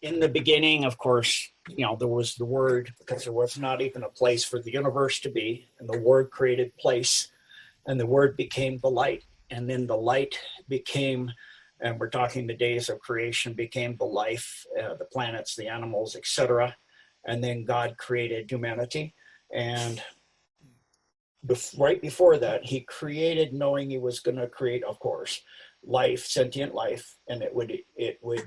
in the beginning, of course, there was the Word, because there was not even a place for the universe to be, and the Word created place, and the Word became the light, and then the light became, and we're talking the days of creation, became the life, the planets, the animals, etc. And then God created humanity, and right before that, he created, knowing he was going to create, of course, life, sentient life, and it would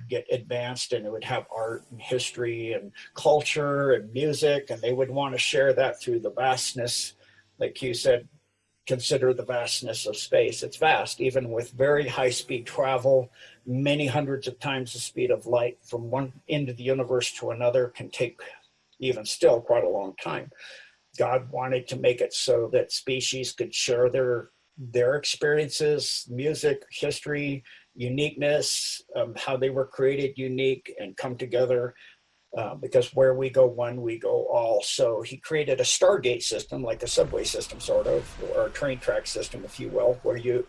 get advanced, and it would have art and history and culture and music, and they would want to share that through the vastness, like you said. Consider the vastness of space. It's vast, even with very high speed travel, many hundreds of times the speed of light from one end of the universe to another can take even still quite a long time. God wanted to make it so that species could share their experiences, music, history, uniqueness, how they were created unique, and come together, because where we go one, we go all. So he created a Stargate system, like a subway system, sort of, or a train track system, if you will, where you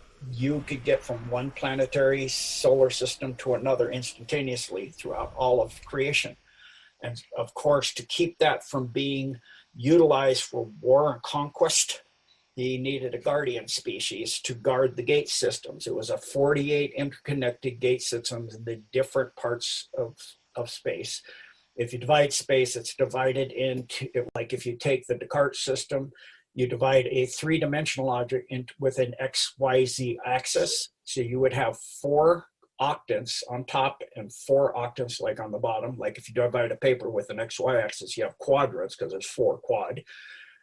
could get from one planetary solar system to another instantaneously throughout all of creation. And of course, to keep that from being utilized for war and conquest, he needed a guardian species to guard the gate systems. It was a 48 interconnected gate systems in the different parts of space. If you divide space, it's divided into, like if you take the Descartes system, you divide a three-dimensional object with an X, Y, Z axis. So you would have 4 octants on top and 4 octants like on the bottom. Like if you divide a paper with an X, Y axis, you have quadrants because there's 4 quad.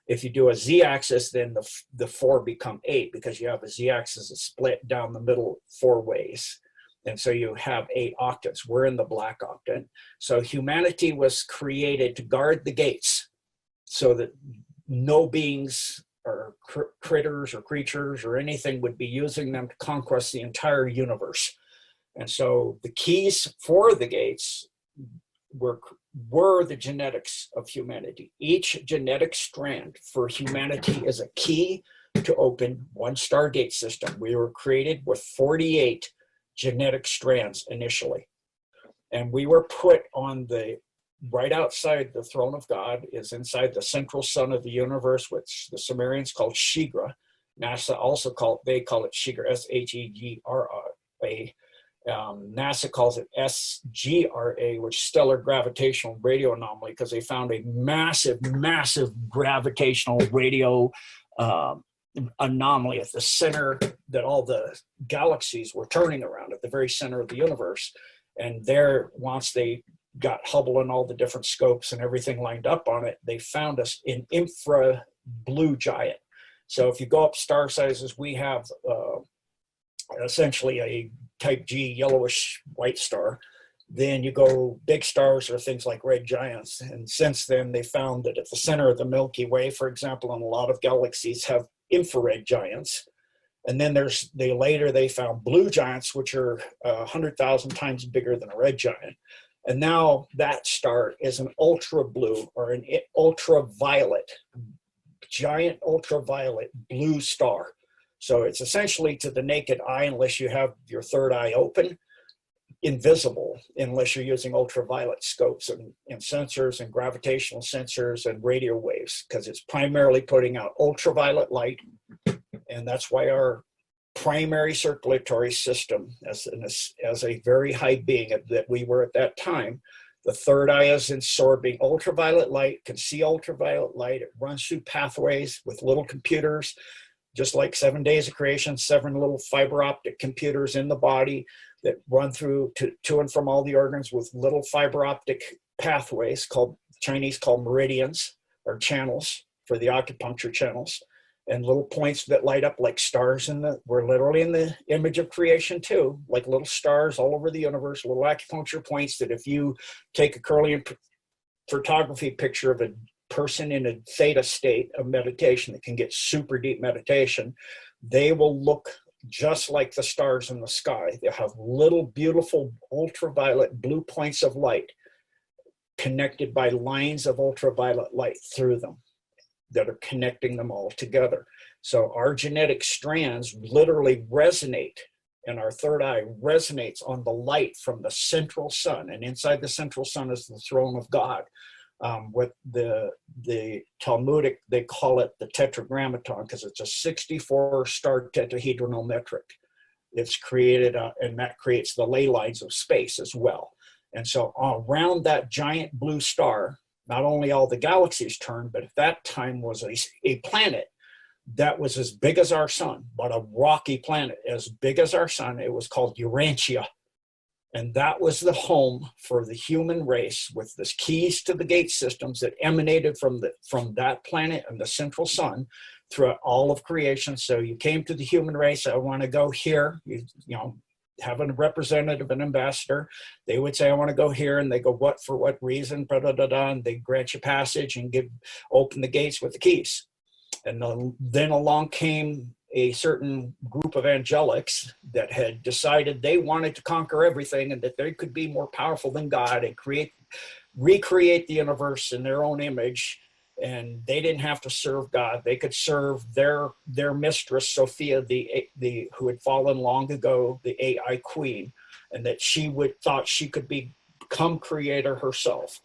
If you do a Z-axis, then the 4 become 8 because you have a Z-axis that's split down the middle 4 ways. And so you have 8 octants. We're in the black octant. So humanity was created to guard the gates so that no beings or critters or creatures or anything would be using them to conquest the entire universe. And so the keys for the gates were the genetics of humanity. Each genetic strand for humanity is a key to open one Stargate system. We were created with 48 genetic strands initially. And we were put on right outside the throne of God, is inside the central sun of the universe, which the Sumerians called Shigra. NASA also call it Shigra, S-H-E-G-R-A. NASA calls it SGRA, which is stellar gravitational radio anomaly, because they found a massive gravitational radio anomaly at the center that all the galaxies were turning around, at the very center of the universe. And there, once they got Hubble and all the different scopes and everything lined up on it, they found us in infra blue giant. So if you go up star sizes, we have essentially a type G yellowish white star. Then you go big stars or things like red giants. And since then, they found that at the center of the Milky Way, for example, and a lot of galaxies have infrared giants. And then later they found blue giants, which are 100,000 times bigger than a red giant. And now that star is an ultra blue or an ultraviolet, giant ultraviolet blue star. So it's essentially, to the naked eye, unless you have your third eye open, invisible unless you're using ultraviolet scopes and sensors and gravitational sensors and radio waves, because it's primarily putting out ultraviolet light. And that's why our primary circulatory system, as a very high being that we were at that time, the third eye is absorbing ultraviolet light, can see ultraviolet light. It runs through pathways with little computers, just like 7 days of creation, 7 little fiber optic computers in the body that run through to and from all the organs with little fiber optic pathways Chinese call meridians, or channels for the acupuncture channels, and little points that light up like stars we're literally in the image of creation too, like little stars all over the universe, little acupuncture points that if you take a Kirlian photography picture of a person in a theta state of meditation that can get super deep meditation, they will look just like the stars in the sky. They'll have little beautiful ultraviolet blue points of light connected by lines of ultraviolet light through them that are connecting them all together. So our genetic strands literally resonate and our third eye resonates on the light from the central sun. And inside the central sun is the throne of God. What the Talmudic, they call it the tetragrammaton, because it's a 64 star tetrahedral metric. It's created, and that creates the ley lines of space as well. And so around that giant blue star, not only all the galaxies turn, but at that time was a planet that was as big as our sun, but a rocky planet as big as our sun. It was called Urantia. And that was the home for the human race, with the keys to the gate systems that emanated from that planet and the central sun throughout all of creation. So you came to the human race, I want to go here, you know, have a representative, an ambassador. They would say, I want to go here. And they go, what, for what reason? Blah, blah, blah, blah, and they grant you passage and open the gates with the keys. And then along came a certain group of angelics that had decided they wanted to conquer everything, and that they could be more powerful than God and recreate the universe in their own image. And they didn't have to serve God. They could serve their mistress, Sophia, who had fallen long ago, the AI queen, and that thought she could become creator herself.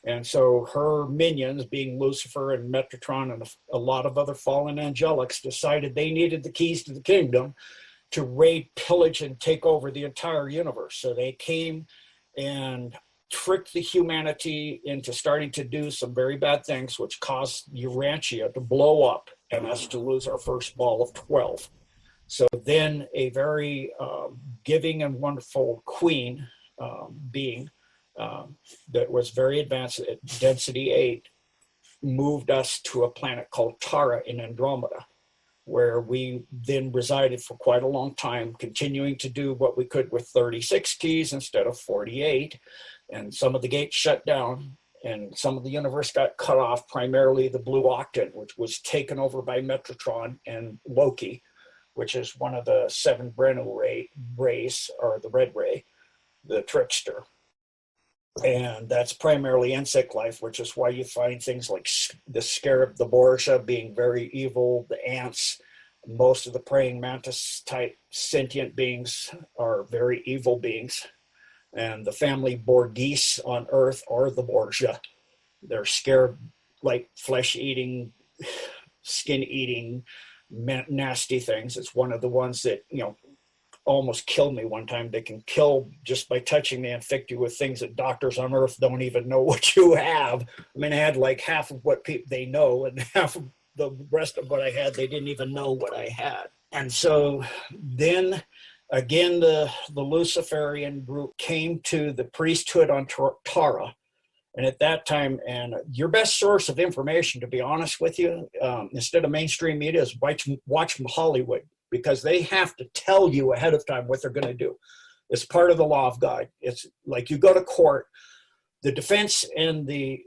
And so her minions, being Lucifer and Metatron and a lot of other fallen angelics, decided they needed the keys to the kingdom to raid, pillage, and take over the entire universe. So they came and tricked the humanity into starting to do some very bad things, which caused Urantia to blow up and us to lose our first ball of 12. So then a very giving and wonderful queen being that was very advanced at density 8 moved us to a planet called Tara in Andromeda, where we then resided for quite a long time, continuing to do what we could with 36 keys instead of 48. And some of the gates shut down, and some of the universe got cut off, primarily the Blue Octant, which was taken over by Metatron and Loki, which is one of the 7 Brennu rays, or the red ray, the trickster. And that's primarily insect life, which is why you find things like the scarab, the Borgia, being very evil, the ants. Most of the praying mantis type sentient beings are very evil beings. And the family Borghese on Earth are the Borgia. They're scarab-like, flesh-eating, skin-eating, nasty things. It's one of the ones that, you know, almost killed me one time. They can kill just by touching me, infect you with things that doctors on Earth don't even know what you have. I mean, I had like half of what they know, and half of the rest of what I had, they didn't even know what I had. And so then again, the Luciferian group came to the priesthood on Tara. And at that time, and your best source of information, to be honest with you, instead of mainstream media, is watch Hollywood, because they have to tell you ahead of time what they're going to do. It's part of the law of God. It's like you go to court, the defense and the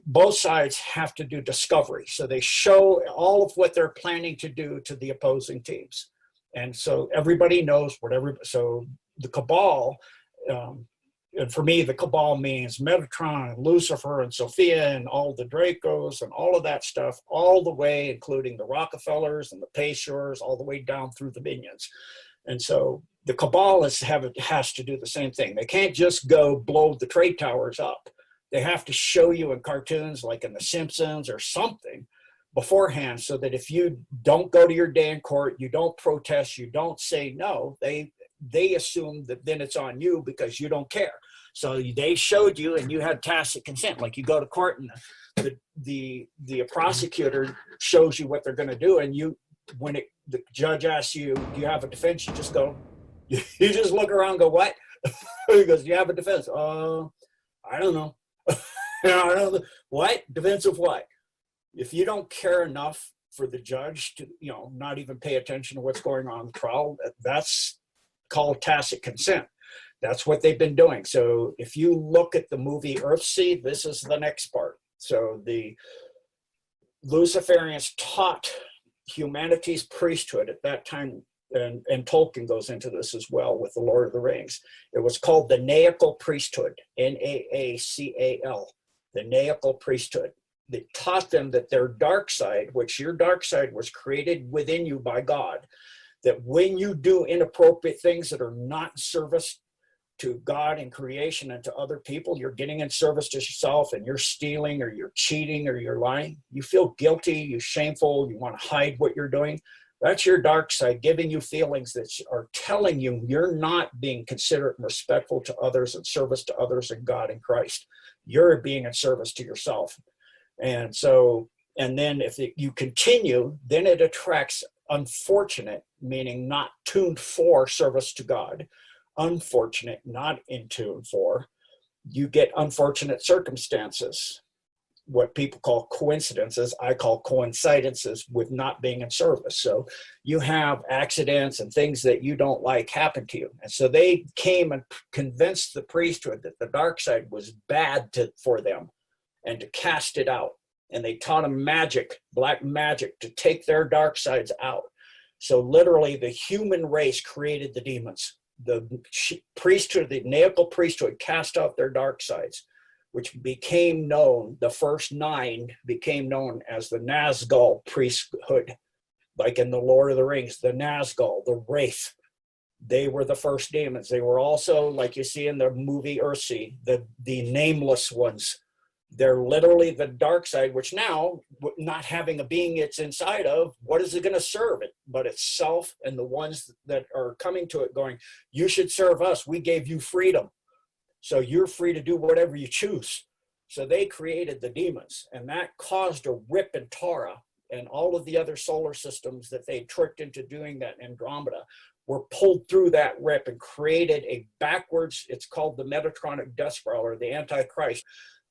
both sides have to do discovery. So they show all of what they're planning to do to the opposing teams. And so everybody knows so the cabal, and for me, the cabal means Metatron and Lucifer and Sophia and all the Dracos and all of that stuff, all the way, including the Rockefellers and the Payshores, all the way down through the minions. And so the cabal has to do the same thing. They can't just go blow the trade towers up. They have to show you in cartoons like in The Simpsons or something beforehand, so that if you don't go to your day in court, you don't protest, you don't say no, they assume that then it's on you because you don't care. So they showed you and you had tacit consent. Like you go to court and the prosecutor shows you what they're going to do, and when the judge asks you, do you have a defense, you just go, you just look around and go, what? He goes, do you have a defense? I don't know. I don't know. What? Defense of what? If you don't care enough for the judge to, not even pay attention to what's going on in the trial, that's called tacit consent. That's what they've been doing. So if you look at the movie Earthseed, this is the next part. So the Luciferians taught humanity's priesthood at that time, and Tolkien goes into this as well with the Lord of the Rings. It was called the Naacal priesthood, Naacal, the Naacal priesthood. They taught them that their dark side, which your dark side was created within you by God, that when you do inappropriate things that are not in service to God and creation and to other people, you're getting in service to yourself, and you're stealing or you're cheating or you're lying. You feel guilty, you're shameful, you want to hide what you're doing. That's your dark side giving you feelings that are telling you you're not being considerate and respectful to others and service to others and God and Christ. You're being in service to yourself. And so, and then if you continue, then it attracts unfortunate, meaning not tuned for service to God. Unfortunate, not in tune for. You get unfortunate circumstances. What people call coincidences, I call coincidences with not being in service. So you have accidents and things that you don't like happen to you. And so they came and convinced the priesthood that the dark side was bad for them and to cast it out. And they taught them magic, black magic, to take their dark sides out. So literally the human race created the demons. The priesthood, the Neocal priesthood, cast out their dark sides, which became known, the first 9 became known as the Nazgul priesthood, like in the Lord of the Rings, the Nazgul, the Wraith. They were the first demons. They were also, like you see in the movie Earthsea, the nameless ones. They're literally the dark side, which now, not having a being it's inside of, what is it going to serve it? But itself and the ones that are coming to it going, you should serve us. We gave you freedom. So you're free to do whatever you choose. So they created the demons, and that caused a rip in Tara, and all of the other solar systems that they tricked into doing that in Andromeda were pulled through that rip and created a backwards, it's called the Metatronic Death Spiral, or the Antichrist.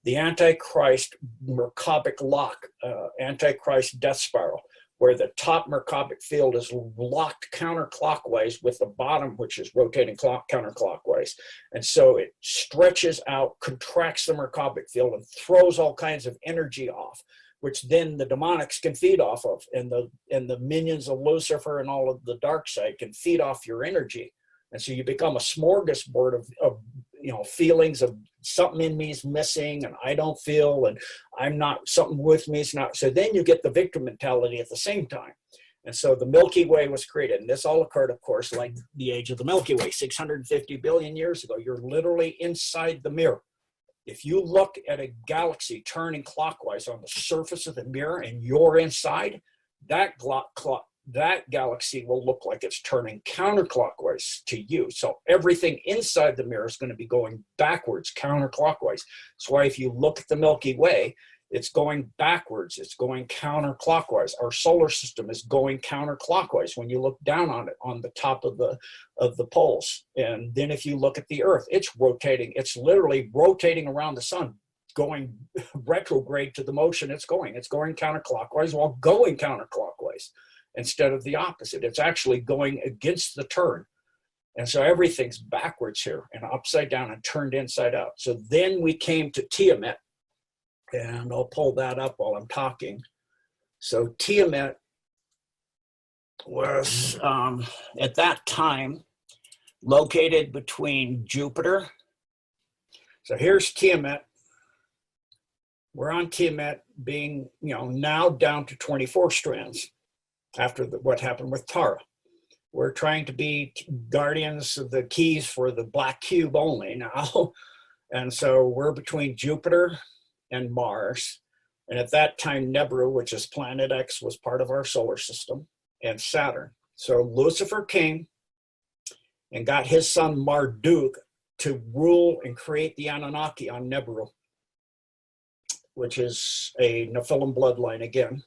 The Antichrist Merkabah lock, Antichrist death spiral, where the top Merkabah field is locked counterclockwise with the bottom, which is rotating counterclockwise. And so it stretches out, contracts the Merkabah field, and throws all kinds of energy off, which then the demonics can feed off of, and the minions of Lucifer and all of the dark side can feed off your energy. And so you become a smorgasbord of feelings of something in me is missing, and I don't feel, and I'm not, something with me is not. So then you get the victim mentality at the same time. And so the Milky Way was created, and this all occurred, of course, like the age of the Milky Way, 650 billion years ago. You're literally inside the mirror. If you look at a galaxy turning clockwise on the surface of the mirror and you're inside, that galaxy will look like it's turning counterclockwise to you. So everything inside the mirror is going to be going backwards, counterclockwise. That's why if you look at the Milky Way, it's going backwards, it's going counterclockwise. Our solar system is going counterclockwise when you look down on it, on the top of the poles. And then if you look at the Earth, it's rotating, it's literally rotating around the sun, going retrograde to the motion it's going counterclockwise while going counterclockwise, instead of the opposite. It's actually going against the turn. And so everything's backwards here and upside down and turned inside out. So then we came to Tiamat, and I'll pull that up while I'm talking. So Tiamat was, at that time, located between Jupiter. So here's Tiamat. We're on Tiamat being, now down to 24 strands. After what happened with Tara. We're trying to be guardians of the keys for the black cube only now. And so we're between Jupiter and Mars. And at that time, Nibiru, which is Planet X, was part of our solar system, and Saturn. So Lucifer came and got his son Marduk to rule and create the Anunnaki on Nibiru, which is a Nephilim bloodline again,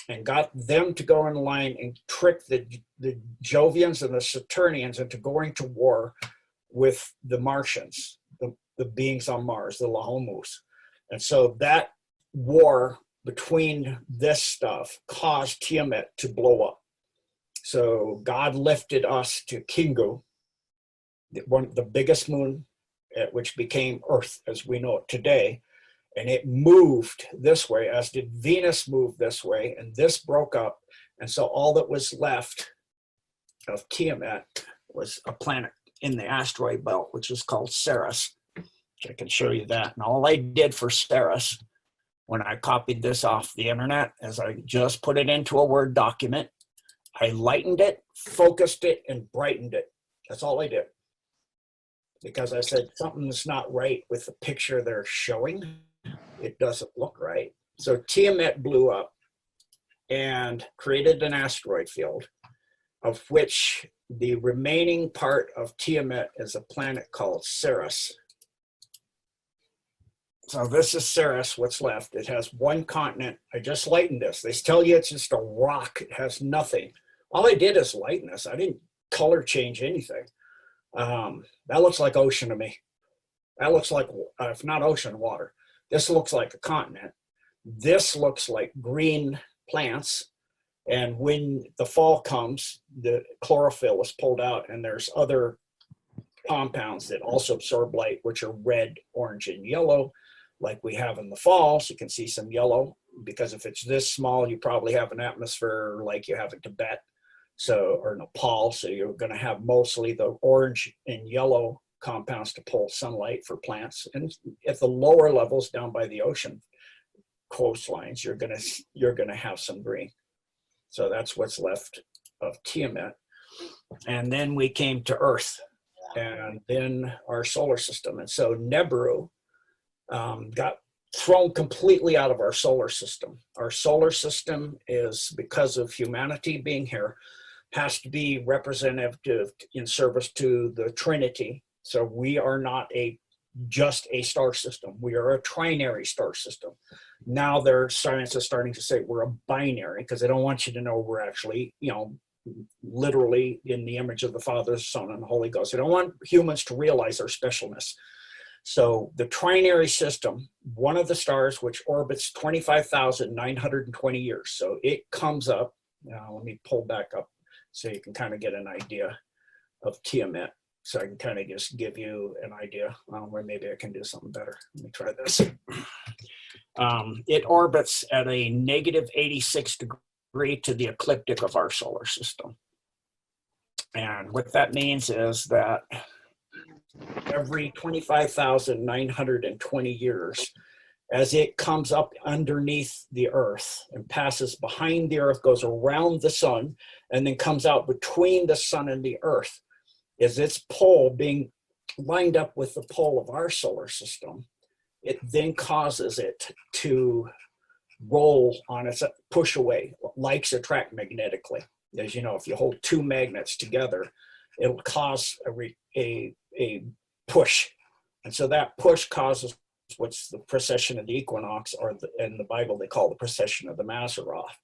and got them to go in line and trick the Jovians and the Saturnians into going to war with the Martians, the beings on Mars, the Lahomus. And so that war between this stuff caused Tiamat to blow up. So God lifted us to Kingu, the biggest moon, which became Earth as we know it today. And it moved this way, as did Venus move this way, and this broke up. And so all that was left of Tiamat was a planet in the asteroid belt, which is called Ceres. I can show you that. And all I did for Ceres, when I copied this off the internet, is I just put it into a Word document, I lightened it, focused it, and brightened it. That's all I did. Because I said something's not right with the picture they're showing. It doesn't look right. So Tiamat blew up and created an asteroid field, of which the remaining part of Tiamat is a planet called Ceres. So this is Ceres, what's left. It has one continent. I just lightened this. They tell you it's just a rock. It has nothing. All I did is lighten this. I didn't color change anything. That looks like ocean to me. That looks like, if not ocean, water. This looks like a continent. This looks like green plants. And when the fall comes, the chlorophyll is pulled out, and there's other compounds that also absorb light, which are red, orange, and yellow, like we have in the fall. So you can see some yellow, because if it's this small, you probably have an atmosphere like you have in Tibet, so, or Nepal. So you're going to have mostly the orange and yellow compounds to pull sunlight for plants. And at the lower levels down by the ocean coastlines, you're going to have some green. So that's what's left of Tiamat. And then we came to Earth, and then our solar system. And so Nibiru got thrown completely out of our solar system. Our solar system is, because of humanity being here, has to be representative in service to the Trinity. So we are not just a star system. We are a trinary star system. Now their science is starting to say we're a binary, because they don't want you to know we're actually, literally in the image of the Father, Son, and the Holy Ghost. They don't want humans to realize our specialness. So the trinary system, one of the stars which orbits 25,920 years. So it comes up, let me pull back up so you can kind of get an idea of Tiamat. So I can kind of just give you an idea where maybe I can do something better. Let me try this. It orbits at a negative 86 degree to the ecliptic of our solar system. And what that means is that every 25,920 years, as it comes up underneath the Earth and passes behind the Earth, goes around the sun, and then comes out between the sun and the Earth, is its pole being lined up with the pole of our solar system. It then causes it to roll on its push away. Likes attract magnetically. As you know, if you hold two magnets together, it'll cause a push. And so that push causes what's the precession of the equinox, or in the Bible they call the precession of the Mazzaroth.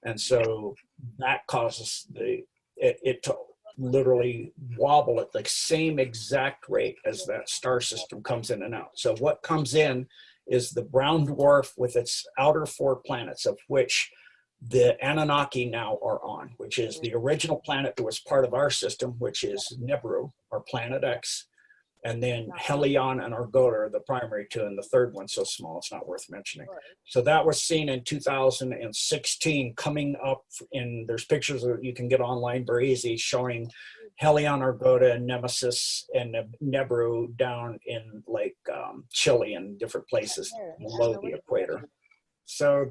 And so that causes it to literally wobble at the same exact rate as that star system comes in and out. So what comes in is the brown dwarf with its outer four planets, of which the Anunnaki now are on, which is the original planet that was part of our system, which is Nibiru, or Planet X. And then Helion and Argota are the primary two, and the third one's so small it's not worth mentioning. So that was seen in 2016 coming up in, there's pictures that you can get online very easy showing Helion, Argota, and Nemesis and Nibiru down in like Chile and different places below the equator. So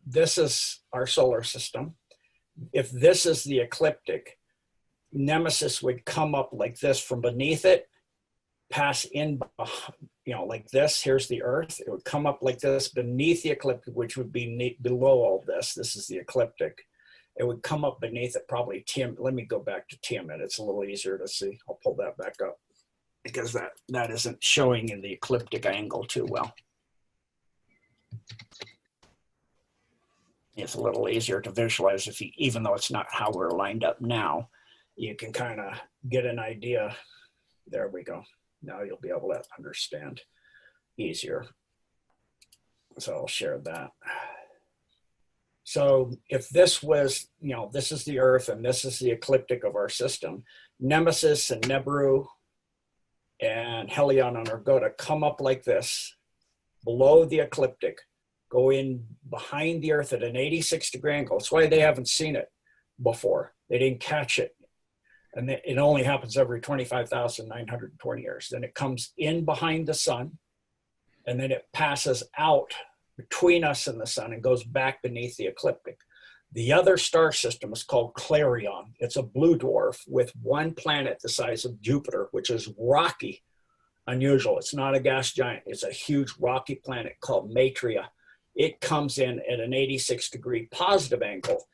this is our solar system. If this is the ecliptic, Nemesis would come up like this from beneath it, pass in, like this. Here's the Earth. It would come up like this beneath the ecliptic, which would be below all this. This is the ecliptic. It would come up beneath it, probably Tiamat. Let me go back to Tiamat. It's a little easier to see. I'll pull that back up because that isn't showing in the ecliptic angle too well. It's a little easier to visualize even though it's not how we're lined up now. You can kind of get an idea. There we go. Now you'll be able to understand easier. So I'll share that. So if this was, this is the Earth and this is the ecliptic of our system, Nemesis and Nibiru and Helion and Argota come up like this, below the ecliptic, go in behind the Earth at an 86-degree angle. That's why they haven't seen it before. They didn't catch it. And it only happens every 25,920 years. Then it comes in behind the sun, and then it passes out between us and the sun and goes back beneath the ecliptic. The other star system is called Clarion. It's a blue dwarf with one planet the size of Jupiter, which is rocky, unusual. It's not a gas giant. It's a huge rocky planet called Maitreya. It comes in at an 86-degree positive angle,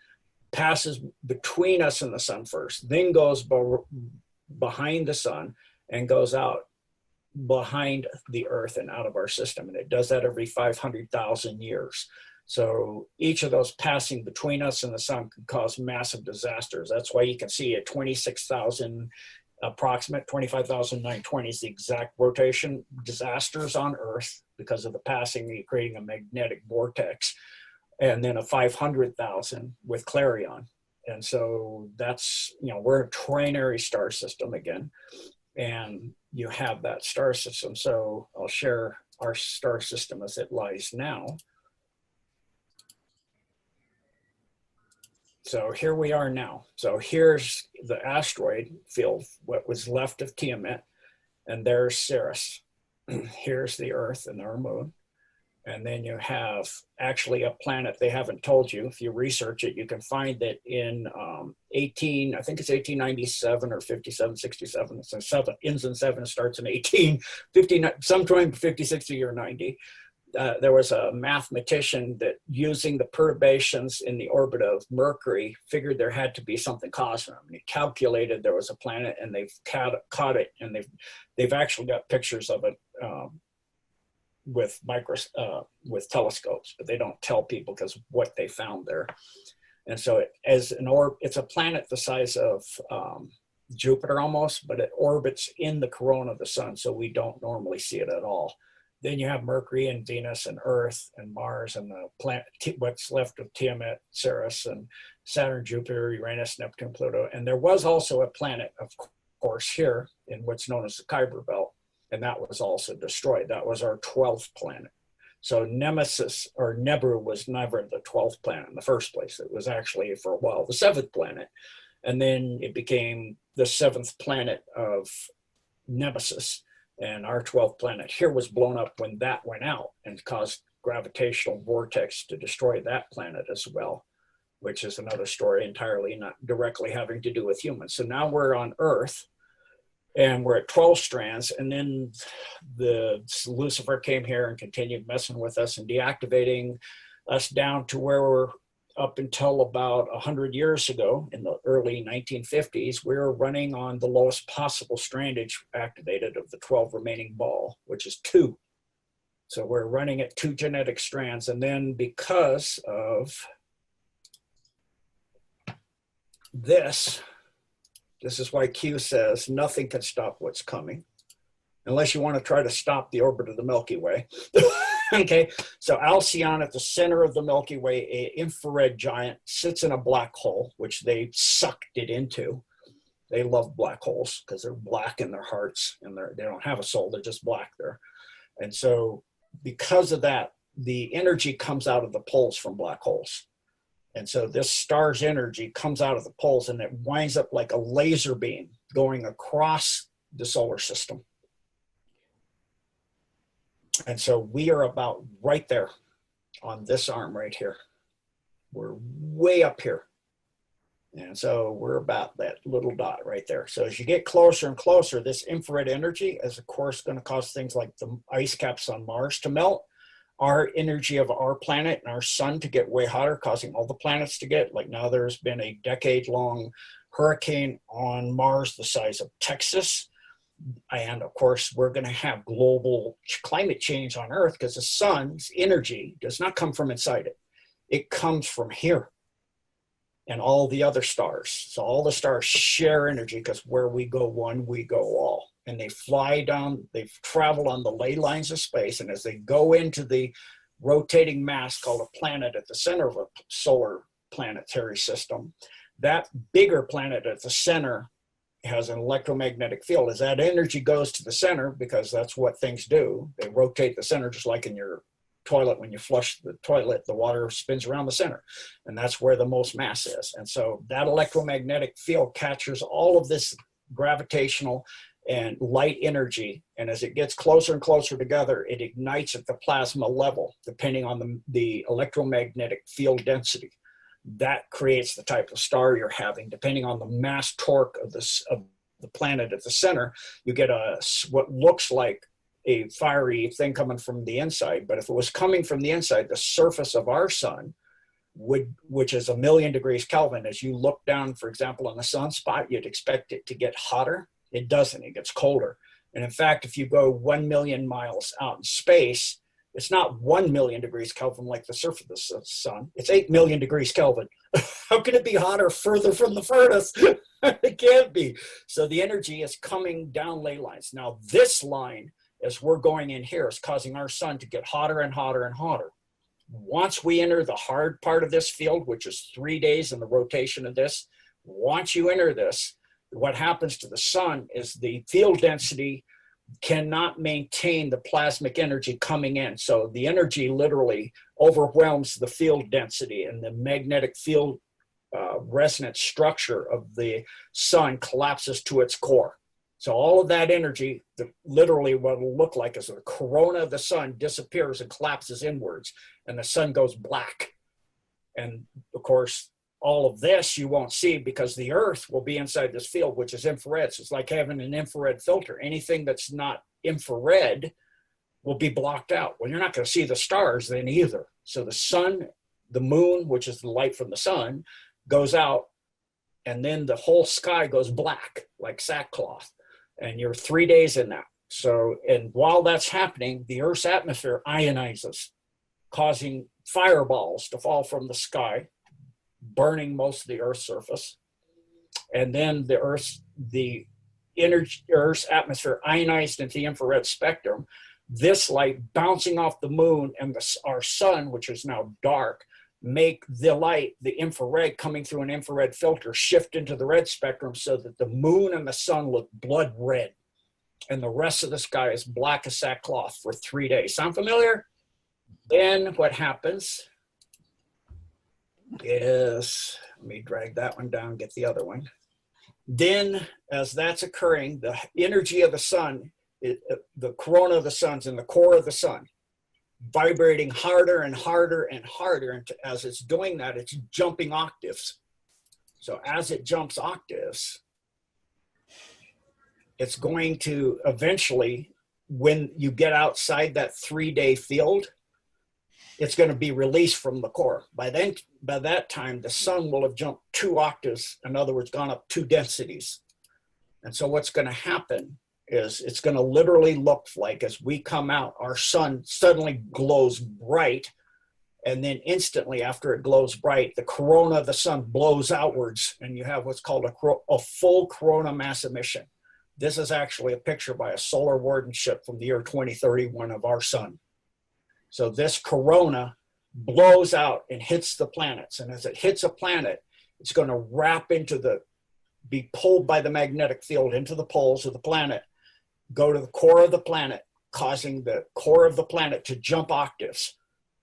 passes between us and the sun first, then goes behind the sun and goes out behind the Earth and out of our system. And it does that every 500,000 years. So each of those passing between us and the sun could cause massive disasters. That's why you can see at 26,000, approximate 25,920 is the exact rotation disasters on Earth because of the passing, creating a magnetic vortex. And then a 500,000 with Clarion. And so that's, we're a trinary star system again. And you have that star system. So I'll share our star system as it lies now. So here we are now. So here's the asteroid field, what was left of Tiamat, and there's Ceres. Here's the Earth and our moon. And then you have actually a planet they haven't told you. If you research it, you can find that in I think it's 1897 or 57, 67. It's a seven, ends in seven, starts in 1859, sometime 50, 60 or 90. There was a mathematician that, using the perturbations in the orbit of Mercury, figured there had to be something causing them. And he calculated there was a planet, and they've caught it, and they've actually got pictures of it with telescopes, but they don't tell people because of what they found there. And so it's a planet the size of Jupiter almost, but it orbits in the corona of the sun, so we don't normally see it at all. Then you have Mercury and Venus and Earth and Mars and the planet, what's left of Tiamat, Ceres, and Saturn, Jupiter, Uranus, Neptune, Pluto. And there was also a planet, of course, here in what's known as the Kuiper Belt, and that was also destroyed. That was our 12th planet. So Nemesis, or Nebu, was never the 12th planet in the first place. It was actually, for a while, the 7th planet. And then it became the 7th planet of Nemesis. And our 12th planet here was blown up when that went out and caused gravitational vortex to destroy that planet as well, which is another story entirely, not directly having to do with humans. So now we're on Earth, and we're at 12 strands, and then Lucifer came here and continued messing with us and deactivating us down to where we're up until about 100 years ago, in the early 1950s, we were running on the lowest possible strandage activated of the 12 remaining ball, which is 2. So we're running at 2 genetic strands. And then because of this is why Q says nothing can stop what's coming, unless you want to try to stop the orbit of the Milky Way. Okay, so Alcyon at the center of the Milky Way, an infrared giant, sits in a black hole, which they sucked it into. They love black holes because they're black in their hearts, and they don't have a soul, they're just black there. And so because of that, the energy comes out of the poles from black holes. And so this star's energy comes out of the poles, and it winds up like a laser beam going across the solar system. And so we are about right there on this arm right here. We're way up here. And so we're about that little dot right there. So as you get closer and closer, this infrared energy is, of course, going to cause things like the ice caps on Mars to melt, our energy of our planet and our sun to get way hotter, causing all the planets to get, like now there's been a decade-long hurricane on Mars the size of Texas. And of course, we're going to have global climate change on Earth because the sun's energy does not come from inside it. It comes from here and all the other stars. So all the stars share energy because where we go one, we go all. And they fly down, they travel on the ley lines of space. And as they go into the rotating mass called a planet at the center of a solar planetary system, that bigger planet at the center has an electromagnetic field. As that energy goes to the center, because that's what things do, they rotate the center, just like in your toilet. When you flush the toilet, the water spins around the center, and that's where the most mass is. And so that electromagnetic field captures all of this gravitational and light energy, and as it gets closer and closer together, it ignites at the plasma level, depending on the electromagnetic field density. that creates the type of star you're having. Depending on the mass torque of the planet at the center, you get what looks like a fiery thing coming from the inside. But if it was coming from the inside, the surface of our sun which is 1,000,000 degrees Kelvin, as you look down, for example, on the sunspot, you'd expect it to get hotter. It doesn't. It gets colder. And in fact, if you go 1,000,000 miles out in space, it's not 1,000,000 degrees Kelvin like the surface of the sun. It's 8,000,000 degrees Kelvin. How can it be hotter further from the furnace? It can't be. So the energy is coming down ley lines. Now, this line, as we're going in here, is causing our sun to get hotter and hotter and hotter. Once we enter the hard part of this field, which is 3 days in the rotation of this, once you enter this, what happens to the sun is the field density cannot maintain the plasmic energy coming in. So the energy literally overwhelms the field density, and the magnetic field resonance structure of the sun collapses to its core. So all of that energy, literally what it'll look like is the corona of the sun disappears and collapses inwards, and the sun goes black. And of course, all of this you won't see because the Earth will be inside this field, which is infrared. So it's like having an infrared filter. Anything that's not infrared will be blocked out. Well, you're not going to see the stars then either. So the sun, the moon, which is the light from the sun, goes out, and then the whole sky goes black like sackcloth. And you're 3 days in that. So, and while that's happening, the Earth's atmosphere ionizes, causing fireballs to fall from the sky, burning most of the Earth's surface. And then the Earth's atmosphere ionized into the infrared spectrum. This light bouncing off the moon and our sun, which is now dark, make the light, the infrared coming through an infrared filter, shift into the red spectrum so that the moon and the sun look blood red. And the rest of the sky is black as sackcloth for 3 days. Sound familiar? Then what happens is, let me drag that one down, get the other one. Then as that's occurring, the energy of the sun, the corona of the sun's in the core of the sun, vibrating harder and harder and harder. And as it's doing that, it's jumping octaves. So as it jumps octaves, it's going to eventually, when you get outside that 3-day field, it's going to be released from the core. By that time, the sun will have jumped 2 octaves. In other words, gone up 2 densities. And so what's going to happen is it's going to literally look like, as we come out, our sun suddenly glows bright, and then instantly after it glows bright, the corona of the sun blows outwards, and you have what's called a full corona mass emission. This is actually a picture by a solar wardenship from the year 2031 of our sun. So this corona blows out and hits the planets, and as it hits a planet, it's going to be pulled by the magnetic field into the poles of the planet, go to the core of the planet, causing the core of the planet to jump octaves,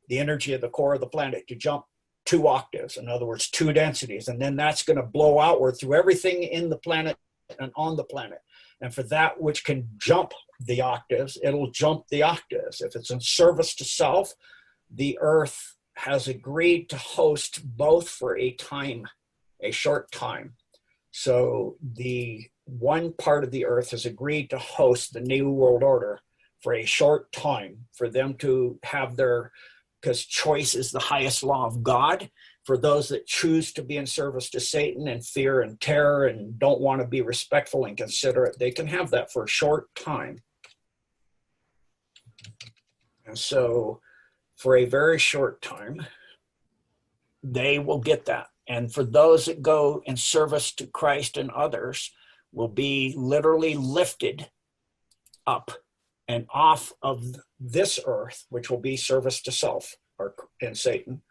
the energy of the core of the planet to jump 2 octaves, in other words, 2 densities. And then that's going to blow outward through everything in the planet and on the planet. And for that which can jump the octaves, it'll jump the octaves. If it's in service to self, the Earth has agreed to host both for a time, a short time. So the one part of the Earth has agreed to host the New World Order for a short time, for them to have because choice is the highest law of God. For those that choose to be in service to Satan and fear and terror and don't want to be respectful and considerate, they can have that for a short time. And so for a very short time, they will get that. And for those that go in service to Christ and others, will be literally lifted up and off of this earth, which will be service to self and Satan.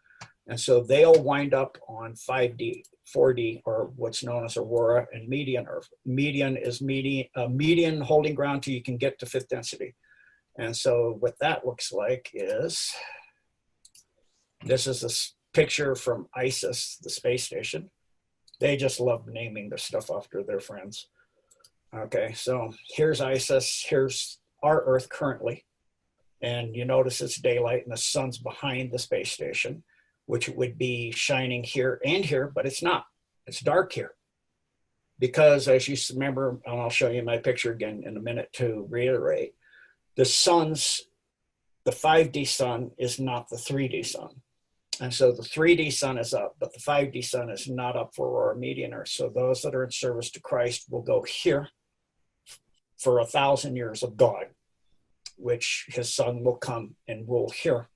And so they'll wind up on 5D, 4D, or what's known as Aurora and Median Earth. Median is median holding ground till you can get to 5th density. And so what that looks like is, this is a picture from ISIS, the space station. They just love naming the stuff after their friends. Okay, so here's ISIS, here's our Earth currently. And you notice it's daylight and the sun's behind the space station. which would be shining here and here, but it's not. It's dark here. Because as you remember, and I'll show you my picture again in a minute to reiterate, the 5D sun is not the 3D sun. And so the 3D sun is up, but the 5D sun is not up for Aurora Median Earth. So those that are in service to Christ will go here for 1,000 years of God, which his son will come and rule here.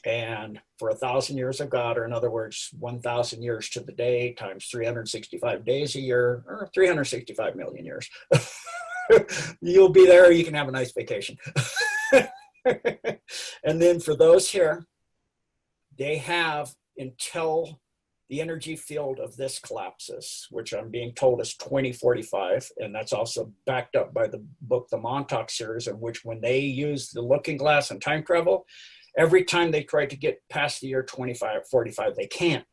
And for 1,000 years of God, or in other words, 1,000 years to the day times 365 days a year, or 365 million years, you'll be there. You can have a nice vacation. And then for those here, they have until the energy field of this collapses, which I'm being told is 2045. And that's also backed up by the book, the Montauk series, in which when they use the looking glass and time travel, every time they try to get past the year 2545, they can't.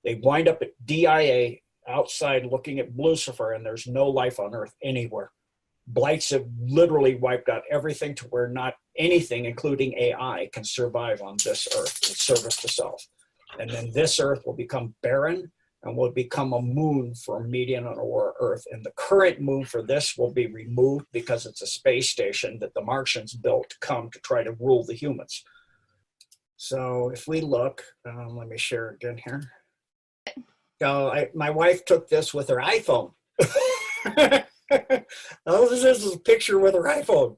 They wind up at DIA outside looking at Lucifer, and there's no life on Earth anywhere. Blights have literally wiped out everything to where not anything, including AI, can survive on this Earth in service to self. And then this Earth will become barren and will become a moon for Median and Aurora Earth. And the current moon for this will be removed because it's a space station that the Martians built to come to try to rule the humans. So if we look, let me share again here. My wife took this with her iPhone. Oh, this is a picture with her iPhone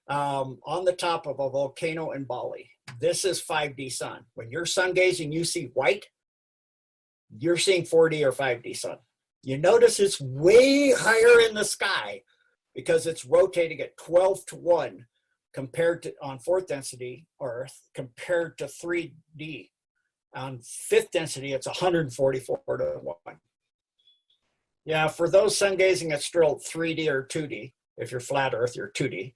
on the top of a volcano in Bali. This is 5D sun. When you're sun gazing, you see white, you're seeing 4D or 5D sun. You notice it's way higher in the sky because it's rotating at 12 to 1 compared to on 4th density Earth compared to 3D. On 5th density, it's 144 to 1. Yeah, for those sun gazing, it's still 3D or 2D. If you're flat Earth, you're 2D.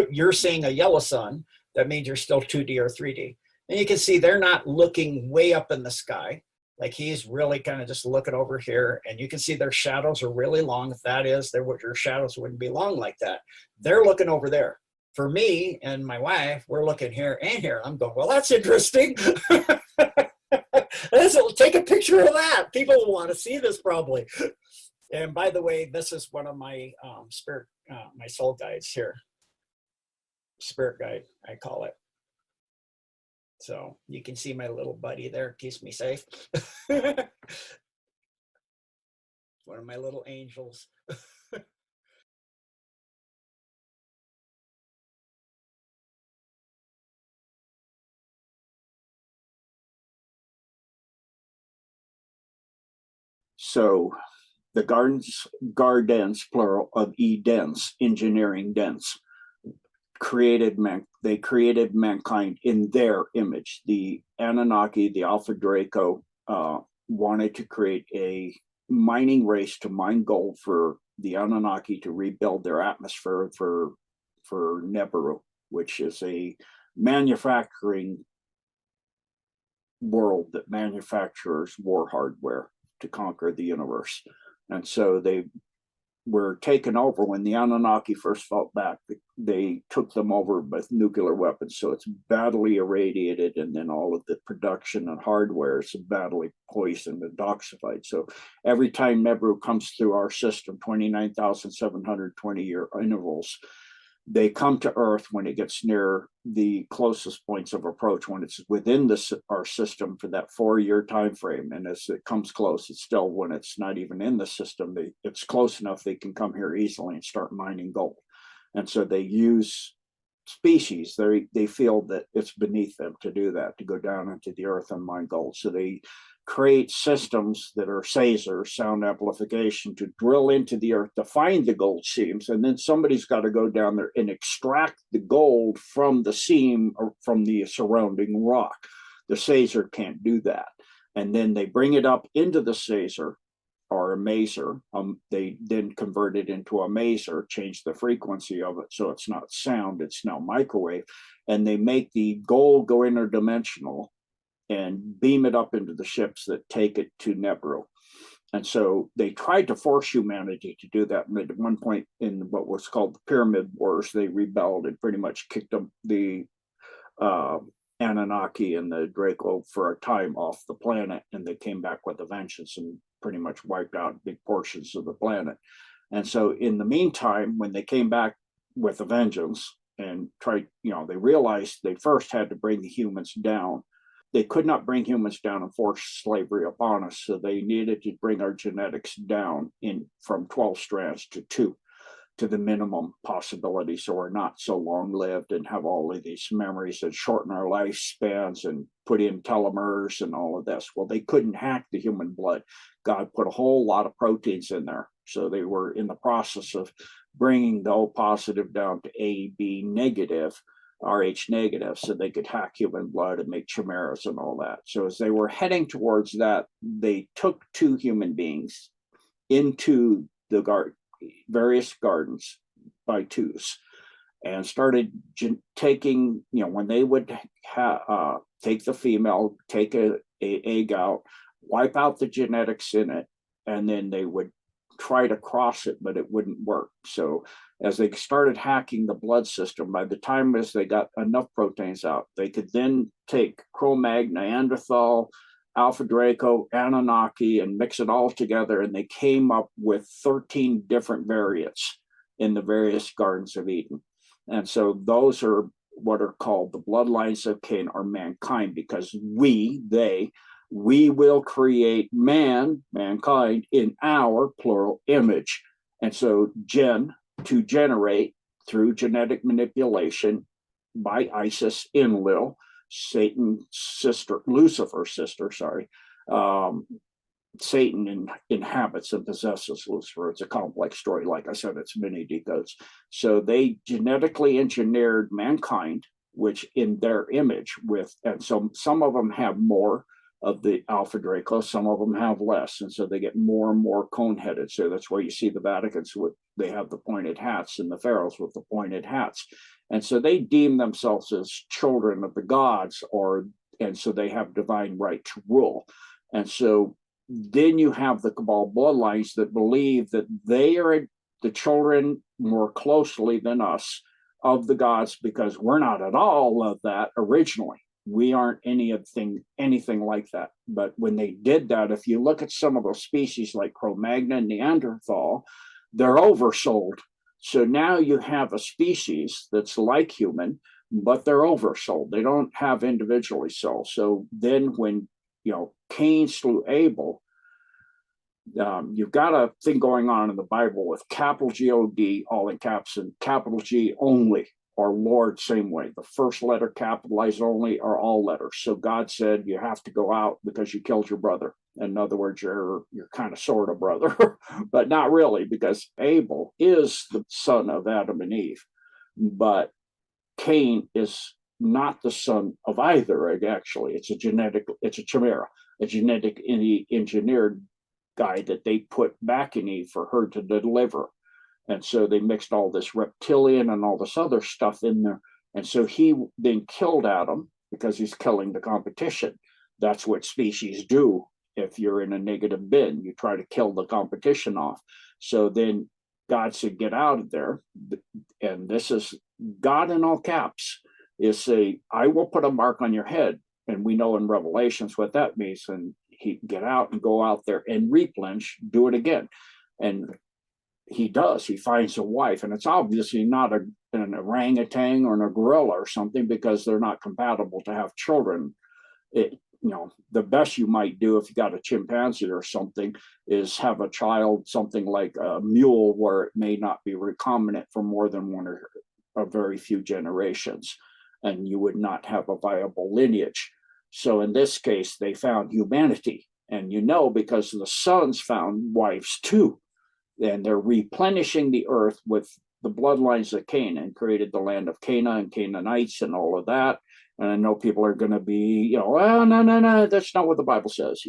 You're seeing a yellow sun. That means you're still 2D or 3D. And you can see they're not looking way up in the sky. Like he's really kind of just looking over here. And you can see their shadows are really long. If that is, your shadows wouldn't be long like that. They're looking over there. For me and my wife, we're looking here and here. I'm going, well, that's interesting. Take a picture of that. People will want to see this probably. And by the way, this is one of my my soul guides here. Spirit guide, I call it. So you can see my little buddy there, keeps me safe. One of my little angels. So the gardens, plural, of Edens, engineering dens, created mankind in their image. The Anunnaki, the Alpha Draco, wanted to create a mining race to mine gold for the Anunnaki to rebuild their atmosphere for Nibiru, which is a manufacturing world that manufactures war hardware to conquer the universe. And so they were taken over when the Anunnaki first fought back. They took them over with nuclear weapons. So it's badly irradiated, and then all of the production and hardware is badly poisoned and toxified. So every time Nibiru comes through our system, 29,720 year intervals, they come to Earth when it gets near the closest points of approach, when it's within our system for that 4-year time frame. And as it comes close, it's still, when it's not even in the system, it's close enough they can come here easily and start mining gold. And so they use species. They feel that it's beneath them to do that, to go down into the earth and mine gold. So they create systems that are Sazers, sound amplification, to drill into the earth to find the gold seams. And then somebody's got to go down there and extract the gold from the seam or from the surrounding rock. The Sazer can't do that. And then they bring it up into the Sazer or a maser. They then convert it into a maser, change the frequency of it so it's not sound, it's now microwave. And they make the gold go interdimensional and beam it up into the ships that take it to Nibiru. And so they tried to force humanity to do that. And at one point in what was called the Pyramid Wars, they rebelled and pretty much kicked them, the Anunnaki and the Draco for a time off the planet, and they came back with a vengeance and pretty much wiped out big portions of the planet. And so in the meantime, when they came back with a vengeance and tried, they realized they first had to bring the humans down. They could not bring humans down and force slavery upon us. So they needed to bring our genetics down from 12 strands to 2, to the minimum possibility, so we're not so long lived and have all of these memories that shorten our lifespans and put in telomeres and all of this. Well, they couldn't hack the human blood. God put a whole lot of proteins in there. So they were in the process of bringing the O positive down to A, B negative, Rh negative, so they could hack human blood and make chimeras and all that. So as they were heading towards that, they took 2 human beings into the various gardens by 2s and started taking, when they would take the female, take a egg out, wipe out the genetics in it, and then they would try to cross it, but it wouldn't work. So as they started hacking the blood system, by the time as they got enough proteins out, they could then take Cro-Mag, Neanderthal, Alpha Draco, Anunnaki, and mix it all together, and they came up with 13 different variants in the various gardens of Eden. And so those are what are called the bloodlines of Cain, or mankind, because we will create mankind, in our plural image. And so to generate through genetic manipulation by Isis Enlil, Satan's sister, Lucifer's sister, Satan inhabits and possesses Lucifer. It's a complex story. Like I said, it's many decodes. So they genetically engineered mankind, which in their image and so some of them have more of the Alpha Draco, some of them have less. And so they get more and more cone-headed. So that's why you see the Vaticans they have the pointed hats, and the pharaohs with the pointed hats. And so they deem themselves as children of the gods, and so they have divine right to rule. And so then you have the Cabal bloodlines that believe that they are the children more closely than us of the gods, because we're not at all of that originally. We aren't anything like that. But when they did that, if you look at some of those species like Cro-Magnon and Neanderthal, they're oversold. So now you have a species that's like human, but they're oversold. They don't have individually sold. So then when, Cain slew Abel, you've got a thing going on in the Bible with capital G-O-D, all in caps, and capital G only, or Lord same way. The first letter capitalized only, or all letters. So God said you have to go out because you killed your brother. In other words, you're kind of sort of brother, but not really, because Abel is the son of Adam and Eve, but Cain is not the son of either. Actually, it's a chimera, a genetic engineered guy that they put back in Eve for her to deliver. And so they mixed all this reptilian and all this other stuff in there. And so he then killed Adam because he's killing the competition. That's what species do. If you're in a negative bin, you try to kill the competition off. So then God said, get out of there. And this is God in all caps, is say, I will put a mark on your head. And we know in Revelations what that means. And he get out and go out there and replenish, do it again. And he does. He finds a wife, and it's obviously not an orangutan or a gorilla or something, because they're not compatible to have children. The best you might do if you got a chimpanzee or something is have a child, something like a mule, where it may not be recombinant for more than one or a very few generations, and you would not have a viable lineage. So in this case, they found humanity, and because the sons found wives too, and they're replenishing the earth with the bloodlines of Canaan, created the land of Canaan and Canaanites and all of that. And I know people are going to be, no, that's not what the Bible says.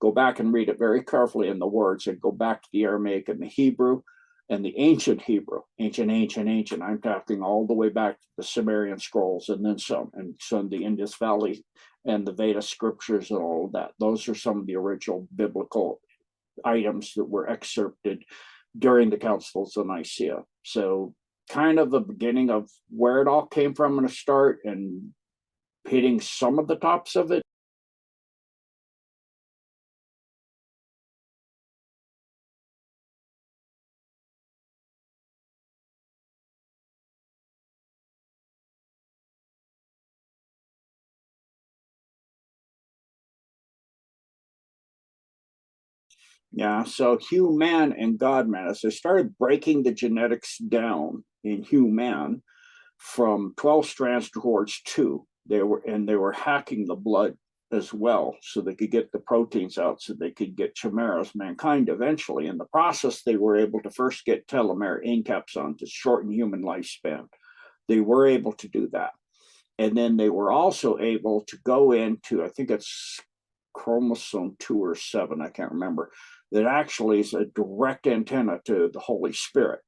Go back and read it very carefully in the words, and go back to the Aramaic and the Hebrew and the ancient Hebrew, ancient. I'm talking all the way back to the Sumerian scrolls and then some, and some of the Indus Valley and the Veda scriptures and all of that. Those are some of the original biblical items that were excerpted during the councils of Nicaea. So kind of the beginning of where it all came from in the start, and hitting some of the tops of it. Yeah, so human and God man, as they started breaking the genetics down in human from 12 strands towards two, they were hacking the blood as well so they could get the proteins out so they could get chimeras, mankind eventually. In the process, they were able to first get telomere encapsule to shorten human lifespan. They were able to do that. And then they were also able to go into, I think it's chromosome 2 or 7, I can't remember, that actually is a direct antenna to the Holy Spirit,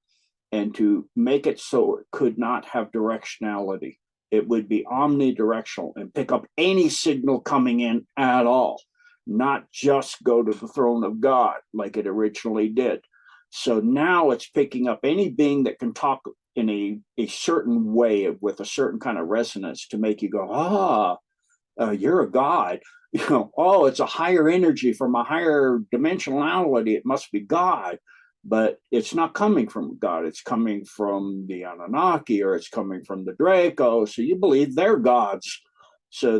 and to make it so it could not have directionality. It would be omnidirectional and pick up any signal coming in at all, not just go to the throne of God like it originally did. So now it's picking up any being that can talk in a certain way with a certain kind of resonance to make you go, you're a God. Oh, it's a higher energy from a higher dimensionality. It must be God, but it's not coming from God. It's coming from the Anunnaki, or it's coming from the Draco. So you believe they're gods. So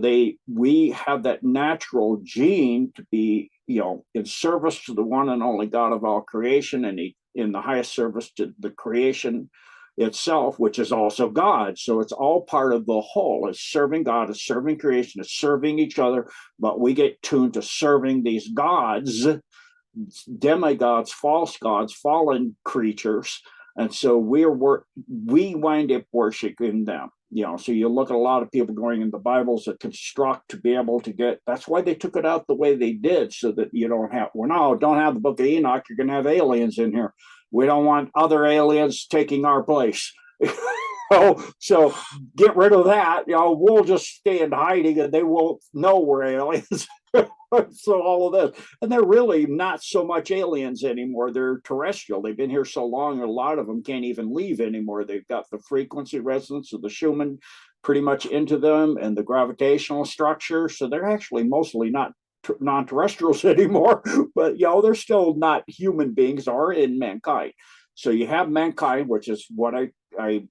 we have that natural gene to be, in service to the one and only God of all creation, and in the highest service to the creation itself, which is also God. So it's all part of the whole. It's serving God, it's serving creation, it's serving each other, but we get tuned to serving these gods, demigods, false gods, fallen creatures. And so we wind up worshiping them. So you look at a lot of people going in the Bibles that construct to be able to get, that's why they took it out the way they did, so that you don't have the book of Enoch, you're going to have aliens in here. We don't want other aliens taking our place. So get rid of that. We'll just stay in hiding and they won't know we're aliens. So all of this. And they're really not so much aliens anymore. They're terrestrial. They've been here so long, a lot of them can't even leave anymore. They've got the frequency resonance of the Schumann pretty much into them, and the gravitational structure. So they're actually mostly not non-terrestrials anymore, but they're still not human beings, are in mankind. So you have mankind, which is what I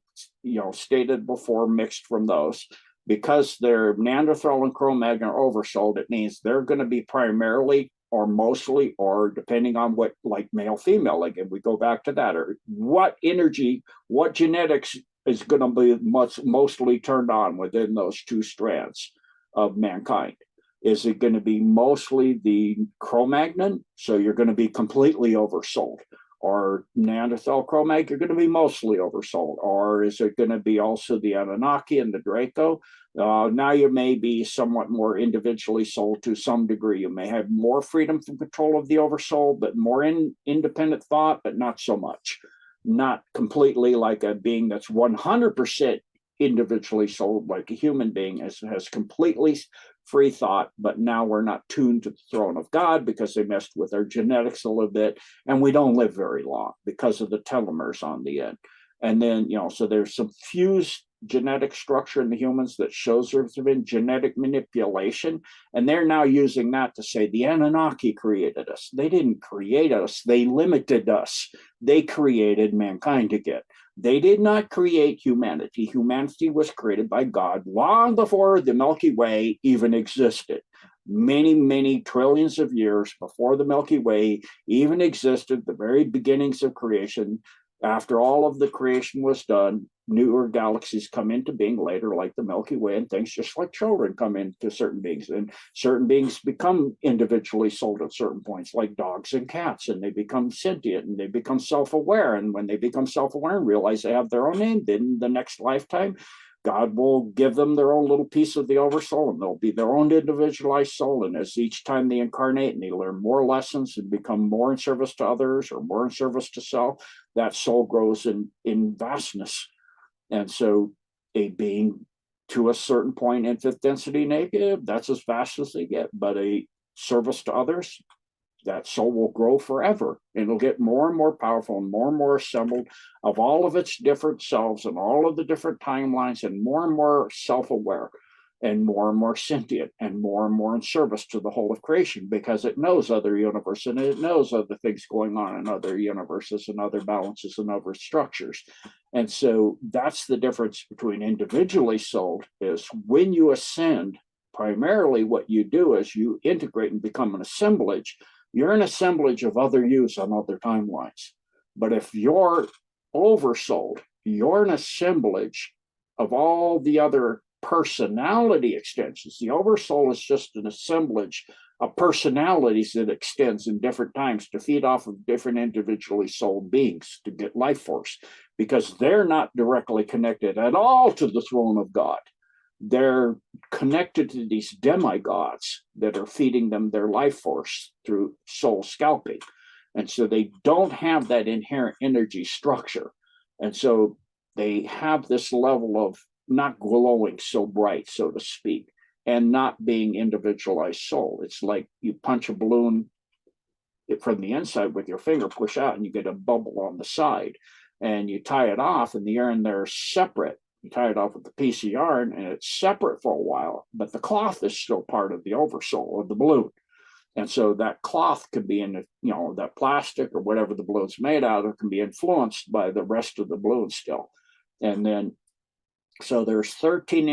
stated before, mixed from those. Because they're Neanderthal and Cro-Magnon are oversold, it means they're going to be primarily or mostly, or depending on what, like male, female, again, we go back to that, or what energy, what genetics is going to be mostly turned on within those two strands of mankind. Is it going to be mostly the Cro-Magnon? So you're going to be completely oversold. Or Neanderthal Cro-Mag, you're going to be mostly oversold. Or is it going to be also the Anunnaki and the Draco? Now you may be somewhat more individually sold to some degree. You may have more freedom from control of the oversoul, but more independent thought, but not so much. Not completely like a being that's 100% individually sold, like a human being has completely free thought, but now we're not tuned to the throne of God because they messed with our genetics a little bit, and we don't live very long because of the telomeres on the end. And then, so there's some fused genetic structure in the humans that shows there's been genetic manipulation, and they're now using that to say the Anunnaki created us. They didn't create us, they limited us. They created mankind again. They did not create humanity. Humanity was created by God long before the Milky Way even existed. Many, many trillions of years before the Milky Way even existed, the very beginnings of creation. After all of the creation was done, newer galaxies come into being later, like the Milky Way, and things just like children come into certain beings. And certain beings become individually sold at certain points, like dogs and cats, and they become sentient and they become self-aware. And when they become self-aware and realize they have their own name, then the next lifetime, God will give them their own little piece of the oversoul, and they'll be their own individualized soul. And as each time they incarnate and they learn more lessons and become more in service to others or more in service to self, that soul grows in vastness. And so a being to a certain point in fifth density negative, that's as vast as they get. But a service to others, that soul will grow forever. It'll get more and more powerful and more assembled of all of its different selves and all of the different timelines, and more self-aware. and more sentient and more in service to the whole of creation, because it knows other universe and it knows other things going on in other universes and other balances and other structures. And so that's the difference between individually souled is when you ascend, primarily what you do is you integrate and become an assemblage. You're an assemblage of other yous on other timelines. But if you're oversouled, you're an assemblage of all the other personality extensions. The oversoul is just an assemblage of personalities that extends in different times to feed off of different individually souled beings to get life force, because they're not directly connected at all to the throne of God. They're connected to these demigods that are feeding them their life force through soul scalping. And so they don't have that inherent energy structure. And so they have this level of not glowing so bright, so to speak, and not being individualized soul. It's like you punch a balloon from the inside with your finger, push out, and you get a bubble on the side. And you tie it off, and the air in there is separate. You tie it off with a piece of yarn, and it's separate for a while, but the cloth is still part of the oversoul of the balloon. And so that cloth could be in, that plastic or whatever the balloon's made out of can be influenced by the rest of the balloon still. And then, so there's 13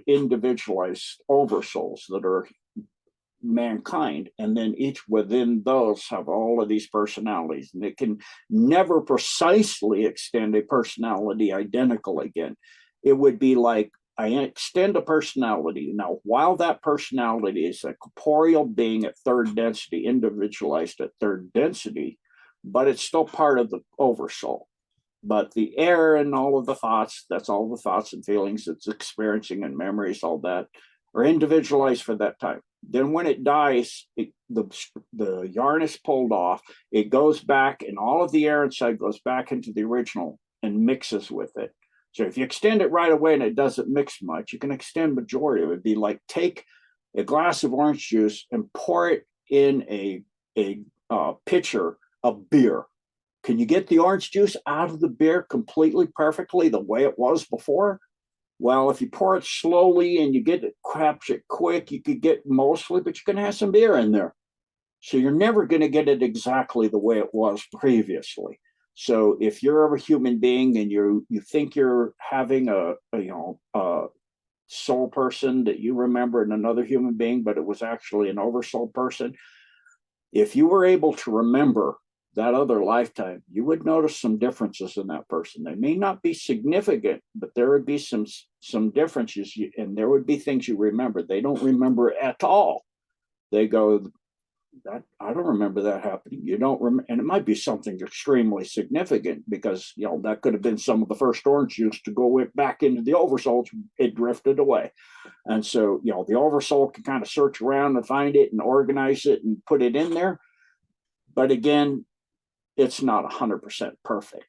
individualized oversouls that are mankind, and then each within those have all of these personalities, and it can never precisely extend a personality identical again. It would be like I extend a personality. Now, while that personality is a corporeal being at third density, individualized at third density, but it's still part of the oversoul. But the air and all of the thoughts, that's all the thoughts and feelings it's experiencing and memories, all that, are individualized for that time. Then when it dies, the yarn is pulled off, it goes back, and all of the air inside goes back into the original and mixes with it. So if you extend it right away and it doesn't mix much, you can extend majority. It would be like take a glass of orange juice and pour it in a pitcher of beer. Can you get the orange juice out of the beer completely perfectly the way it was before? Well, if you pour it slowly and you get it, capture it quick, you could get mostly, but you can have some beer in there. So you're never going to get it exactly the way it was previously. So if you're a human being and you think you're having a soul person that you remember in another human being, but it was actually an oversoul person, if you were able to remember that other lifetime, you would notice some differences in that person. They may not be significant, but there would be some differences, and there would be things you remember. They don't remember at all. They go, that I don't remember that happening. You don't remember, and it might be something extremely significant because that could have been some of the first orange juice to go back into the oversoul. It drifted away, and so the oversoul can kind of search around and find it and organize it and put it in there. But again, it's not 100% perfect.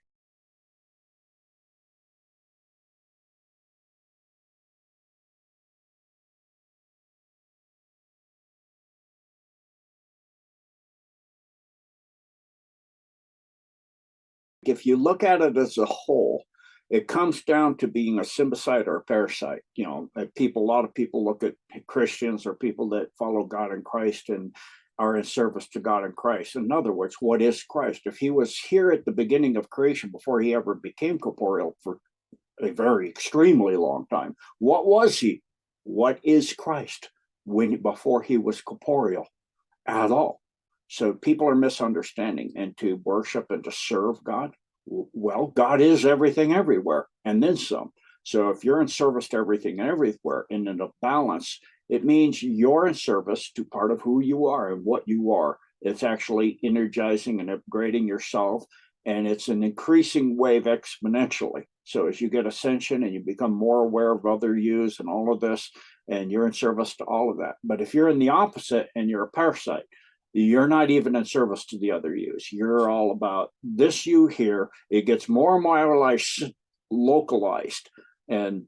If you look at it as a whole, it comes down to being a symbiote or a parasite. A lot of people look at Christians or people that follow God in Christ and are in service to God in Christ. In other words, what is Christ? If he was here at the beginning of creation before he ever became corporeal for a very extremely long time, what was he? What is Christ before he was corporeal at all? So people are misunderstanding, and to worship and to serve God, well, God is everything everywhere and then some. So if you're in service to everything everywhere and in a balance, it means you're in service to part of who you are and what you are. It's actually energizing and upgrading yourself, and it's an increasing wave exponentially. So as you get ascension and you become more aware of other yous and all of this, and you're in service to all of that. But if you're in the opposite and you're a parasite, you're not even in service to the other yous. You're all about this you here. It gets more and more localized, and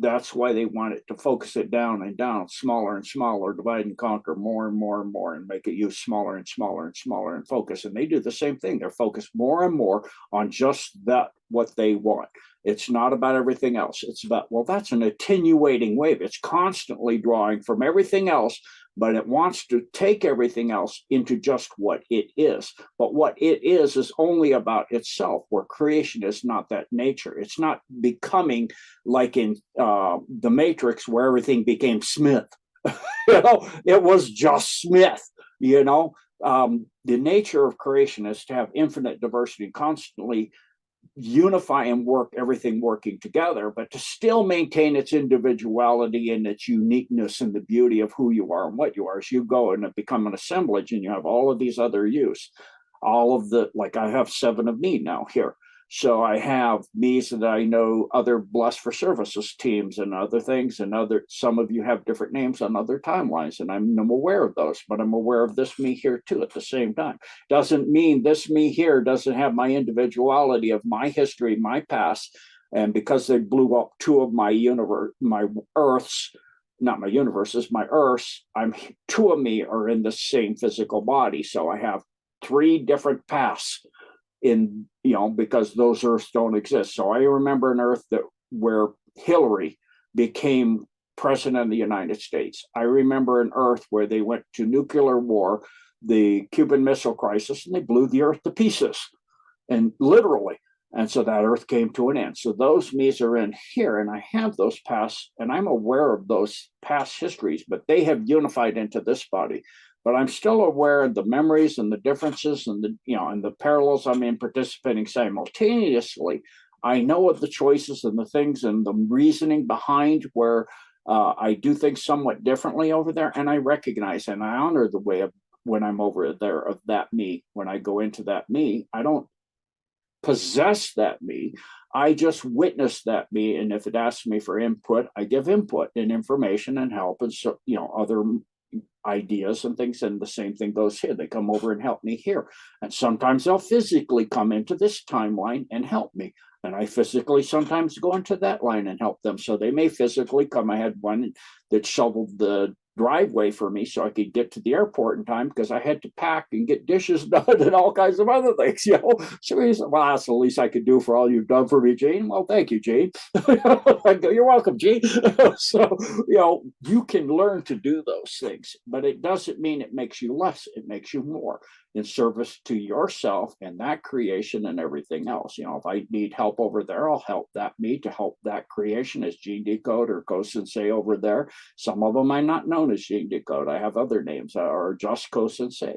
that's why they want it to focus it down and down, smaller and smaller, divide and conquer, more and more and more, and make it use smaller and smaller and smaller and focus. And they do the same thing. They're focused more and more on just that, what they want. It's not about everything else. It's about, well, that's an attenuating wave. It's constantly drawing from everything else, but it wants to take everything else into just what it is. But what it is only about itself, where creation is not that nature. It's not becoming like in the Matrix, where everything became Smith. It was just Smith. The nature of creation is to have infinite diversity, constantly unify and work everything working together, but to still maintain its individuality and its uniqueness and the beauty of who you are and what you are as you go and become an assemblage, and you have all of these other use, all of the, like I have 7 of me now here. So I have me's that I know other Blessed for Services teams and other things, and some of you have different names on other timelines, and I'm aware of those, but I'm aware of this me here too at the same time. Doesn't mean this me here doesn't have my individuality of my history, my past, and because they blew up 2 of my Earths, not my universes, my Earths, 2 of me are in the same physical body. So I have 3 different paths in, because those Earths don't exist. So I remember an Earth where Hillary became president of the United States. I remember an Earth where they went to nuclear war, the Cuban Missile Crisis, and they blew the Earth to pieces, and literally. And so that Earth came to an end. So those me's are in here, and I have those past, and I'm aware of those past histories, but they have unified into this body. But I'm still aware of the memories and the differences and and the parallels I'm in participating simultaneously. I know of the choices and the things and the reasoning behind where I do things somewhat differently over there. And I recognize and I honor the way of when I'm over there of that me. When I go into that me, I don't possess that me. I just witness that me. And if it asks me for input, I give input and information and help and so, other ideas and things. And the same thing goes here. They come over and help me here. And sometimes they'll physically come into this timeline and help me. And I physically sometimes go into that line and help them. So they may physically come. I had one that shoveled the driveway for me so I could get to the airport in time because I had to pack and get dishes done and all kinds of other things, So he said, well, that's the least I could do for all you've done for me, Gene. Well, thank you, Gene. You're welcome, Gene. So, you can learn to do those things, but it doesn't mean it makes you less. It makes you more in service to yourself and that creation and everything else. If I need help over there, I'll help me to help that creation as Gene Decode or Ko-sensei over there. Some of them I'm not known as Gene Decode. I have other names or just Ko-sensei.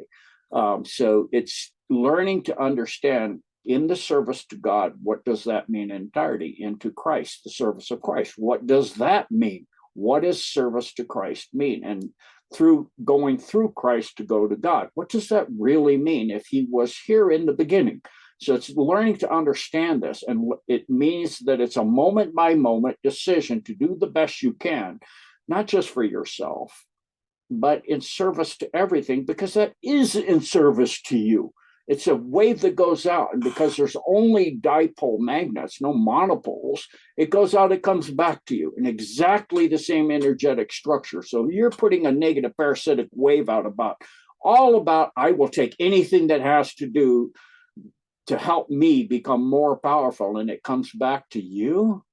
So it's learning to understand in the service to God, what does that mean in entirety? Into Christ, the service of Christ. What does that mean? What does service to Christ mean? And through going through Christ to go to God, what does that really mean if he was here in the beginning? So it's learning to understand this. And it means that it's a moment by moment decision to do the best you can, not just for yourself, but in service to everything, because that is in service to you. It's a wave that goes out, and because there's only dipole magnets, no monopoles, it goes out, it comes back to you in exactly the same energetic structure. So you're putting a negative parasitic wave out all about, I will take anything that has to do to help me become more powerful, and it comes back to you.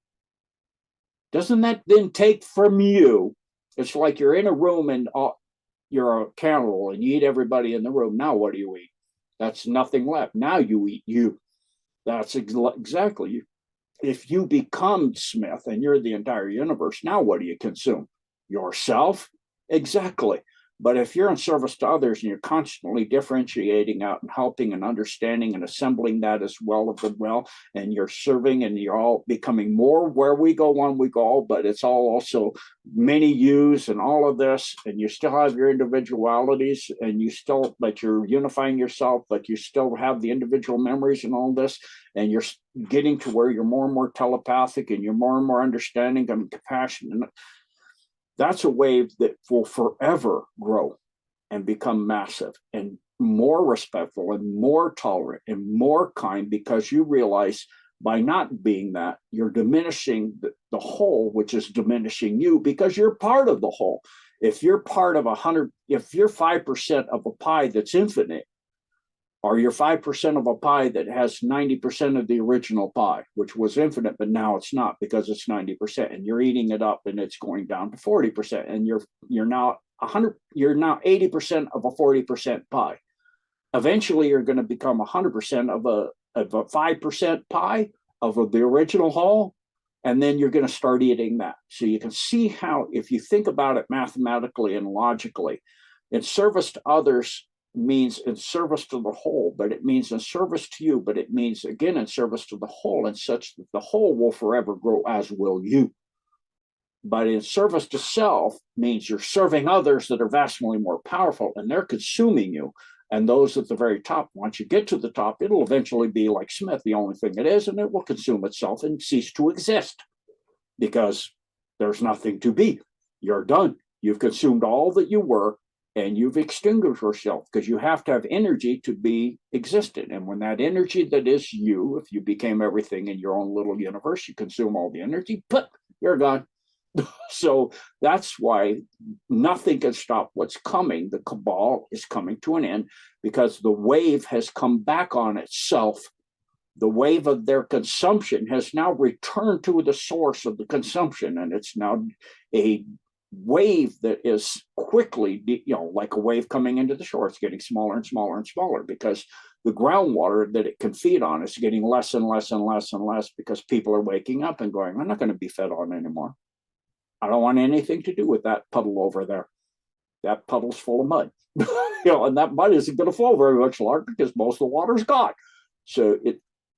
Doesn't that then take from you? It's like you're in a room and you're a cannibal and you eat everybody in the room. Now what do you eat? That's nothing left. Now you eat you. That's exactly you. If you become Smith and you're the entire universe, now what do you consume? Yourself? Exactly. But if you're in service to others and you're constantly differentiating out and helping and understanding and assembling that as well of the well, and you're serving and you're all becoming more where we go, one we go, but it's all also many yous and all of this, and you still have your individualities and but you're unifying yourself, but you still have the individual memories and all this, and you're getting to where you're more and more telepathic and you're more and more understanding and compassionate. That's a wave that will forever grow and become massive and more respectful and more tolerant and more kind, because you realize By not being that, you're diminishing the whole, which is diminishing you because you're part of the whole. If you're part of 100, if you're 5% of a pie that's infinite, or you're 5% of a pie that has 90% of the original pie, which was infinite, but now it's not because it's 90%, and you're eating it up and it's going down to 40%, and you're now 100, you're now 80% of a 40% pie. Eventually you're going to become 100% of a 5% pie of the original whole, and then you're going to start eating that. So you can see how, if you think about it mathematically and logically, in service to others means in service to the whole, but it means in service to you, but it means again in service to the whole, and such that the whole will forever grow, as will you. But in service to self means you're serving others that are vastly more powerful, and they're consuming you. And those at the very top, once you get to the top, it'll eventually be like Smith, the only thing it is, and it will consume itself and cease to exist because there's nothing to be. You're done. You've consumed all that you were, and you've extinguished yourself, because you have to have energy to be existent. And when that energy that is you, if you became everything in your own little universe, you consume all the energy, but you're gone. So that's why nothing can stop what's coming. The cabal is coming to an end because the wave has come back on itself. The wave of their consumption has now returned to the source of the consumption, and it's now a wave that is quickly, like a wave coming into the shore. It's getting smaller and smaller and smaller because the groundwater that it can feed on is getting less and less and less and less, because people are waking up and going, I'm not going to be fed on anymore. I don't want anything to do with that puddle over there. That puddle's full of mud. And that mud isn't going to flow very much longer because most of the water's gone. So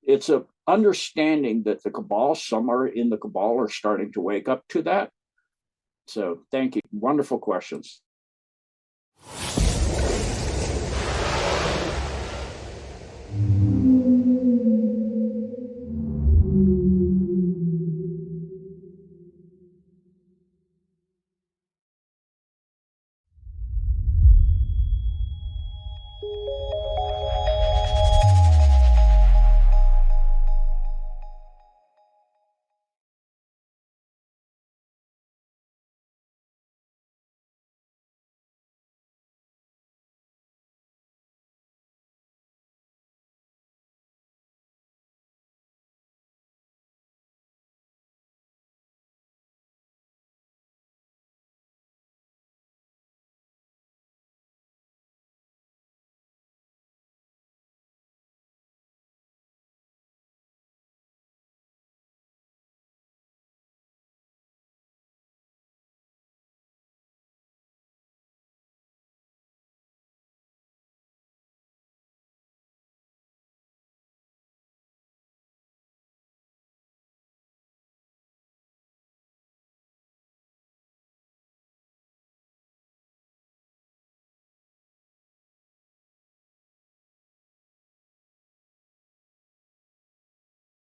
it's a understanding that the cabal, somewhere in the cabal, are starting to wake up to that. So thank you. Wonderful questions.